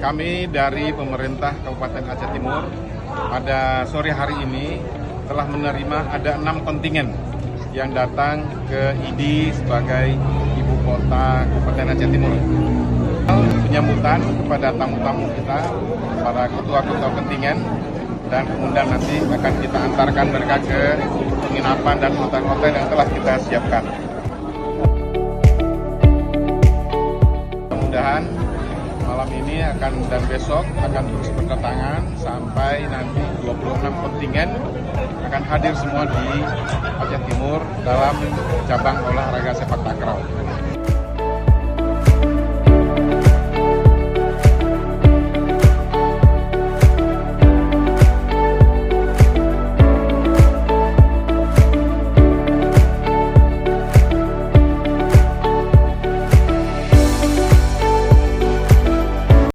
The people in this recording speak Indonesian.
Kami dari pemerintah Kabupaten Aceh Timur pada sore hari ini telah menerima ada 6 kontingen yang datang ke ID sebagai ibu kota Kabupaten Aceh Timur. Penyambutan kepada tamu-tamu kita, para ketua-ketua kontingen, dan kemudian nanti akan kita antarkan mereka ke penginapan dan hotel-hotel yang telah kita siapkan. Mudah-mudahan malam ini dan besok akan terus berdatangan sampai nanti 26 kontingen akan hadir semua di Aceh Timur dalam cabang olahraga sepak takraw.